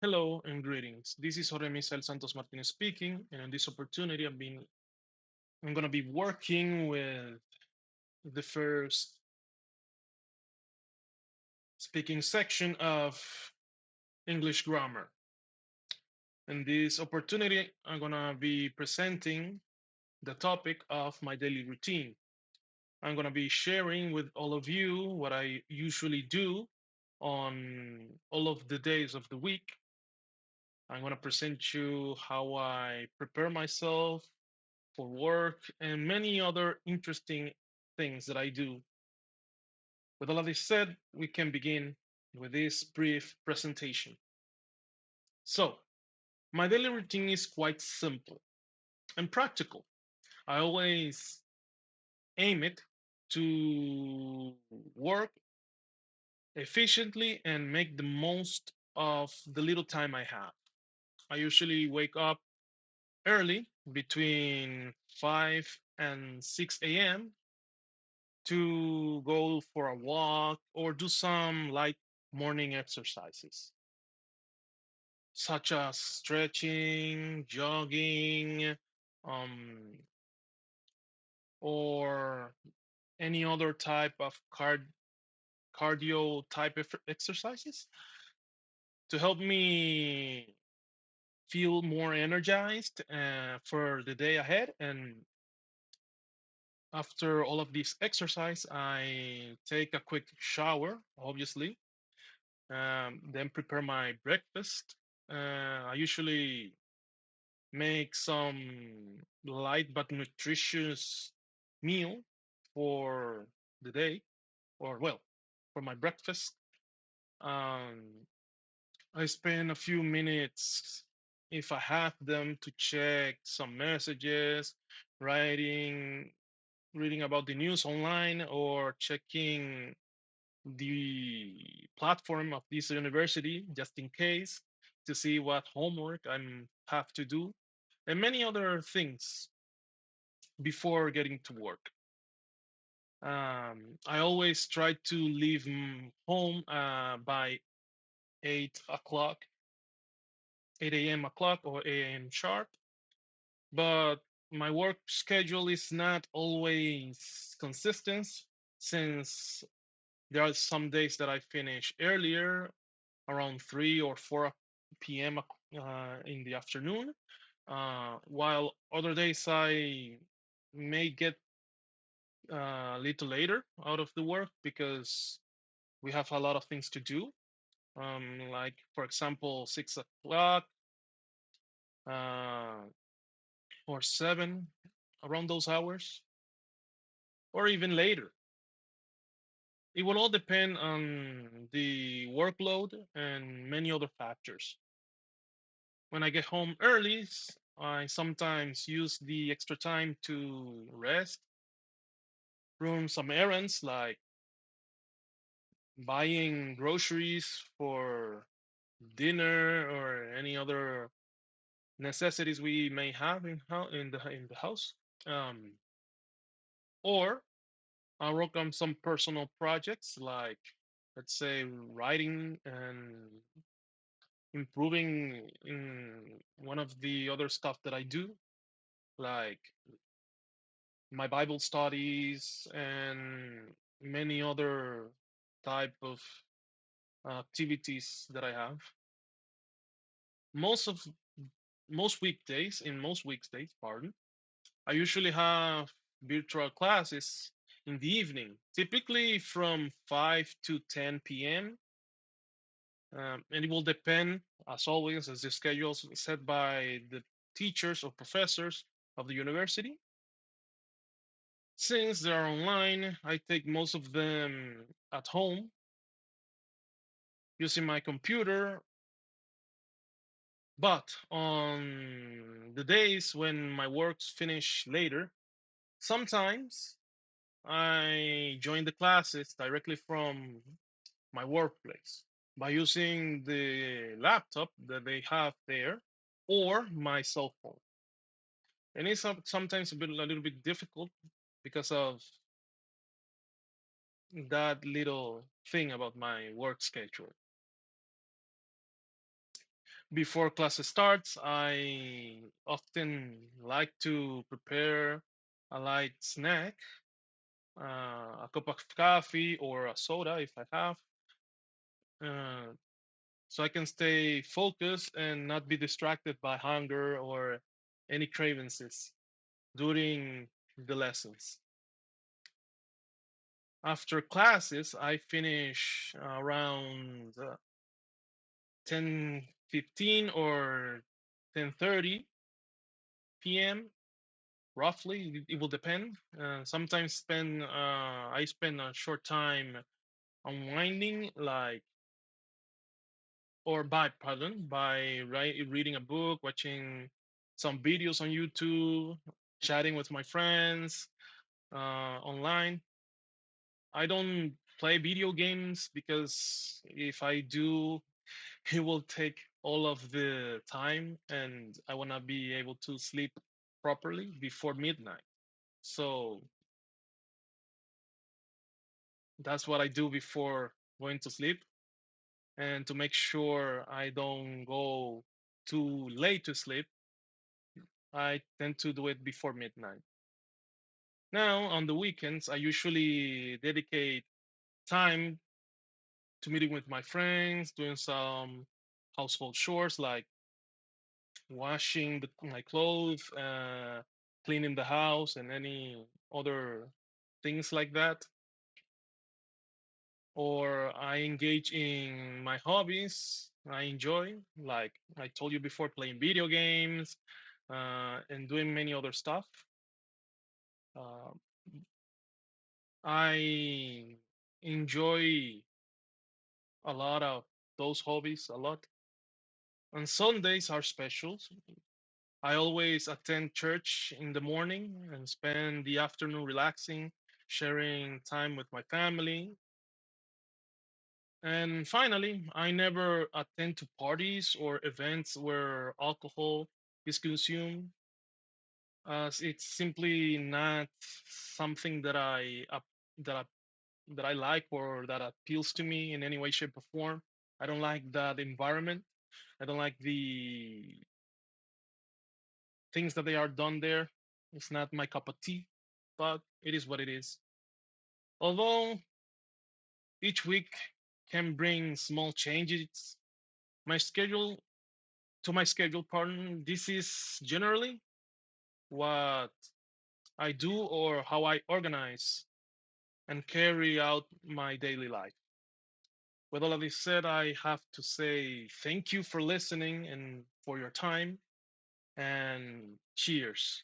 Hello and greetings. This is Jorge Misael Santos Martinez speaking, and in this opportunity, I'm gonna be working with the first speaking section of English grammar. In this opportunity, I'm gonna be presenting the topic of my daily routine. I'm gonna be sharing with all of you what I usually do on all of the days of the week. I'm gonna present you how I prepare myself for work, and many other interesting things that I do. With all of this said, we can begin with this brief presentation. So, my daily routine is quite simple and practical. I always aim it to work efficiently and make the most of the little time I have. I usually wake up early between 5 and 6 a.m. to go for a walk or do some light morning exercises, such as stretching, jogging, um, or any other type of cardio type of exercises to help me feel more energized for the day ahead. And after all of this exercise, I take a quick shower, obviously, then prepare my breakfast. I usually make some light but nutritious meal for the day, or well, for my breakfast. Um, I spend a few minutes, if I have them, to check some messages, writing, reading about the news online, or checking the platform of this university just in case to see what homework I have to do and many other things before getting to work. I always try to leave home by 8 o'clock, 8 a.m. o'clock or 8 a.m. sharp, but my work schedule is not always consistent since there are some days that I finish earlier around 3 or 4 p.m. In the afternoon, while other days I may get a little later out of the work because we have a lot of things to do. Like, for example, 6 o'clock uh, or 7, around those hours, or even later. It will all depend on the workload and many other factors. When I get home early, I sometimes use the extra time to rest, run some errands like buying groceries for dinner or any other necessities we may have in the house. Um, or I work on some personal projects like, let's say, writing and improving in one of the other stuff that I do, like my Bible studies and many other type of activities that I have. Most of most weekdays, pardon, I usually have virtual classes in the evening, typically from 5 to 10 p.m. And it will depend, as always, as the schedules set by the teachers or professors of the university. Since they are online, I take most of them at home using my computer. But on the days when my works finish later, sometimes I join the classes directly from my workplace by using the laptop that they have there or my cell phone. And it's sometimes a little bit difficult because of that little thing about my work schedule. Before class starts, I often like to prepare a light snack, a cup of coffee or a soda if I have, uh, so I can stay focused and not be distracted by hunger or any cravings during the lessons. After classes, I finish around 10:15 or 10:30 p.m. roughly. It will depend. Sometimes I spend a short time unwinding, like or by pardon by reading a book, watching some videos on YouTube, chatting with my friends online. I don't play video games because if I do, it will take all of the time, and I want to be able to sleep properly before midnight. So that's what I do before going to sleep. And to make sure I don't go too late to sleep, I tend to do it before midnight. Now, on the weekends, I usually dedicate time to meeting with my friends, doing some household chores like washing my clothes, cleaning the house, and any other things like that. Or I engage in my hobbies I enjoy, like I told you before, playing video games and doing many other stuff. Uh, I enjoy a lot of those hobbies a lot. And Sundays are special. I always attend church in the morning and spend the afternoon relaxing, sharing time with my family. And finally, I never attend to parties or events where alcohol is consumed, as it's simply not something that I, that I like or that appeals to me in any way, shape, or form. I don't like that environment. I don't like the things that they are done there. It's not my cup of tea, but it is what it is. Although each week can bring small changes, my schedule my schedule, pardon, this is generally what I do or how I organize and carry out my daily life. With all of this said, I have to say thank you for listening and for your time, and cheers.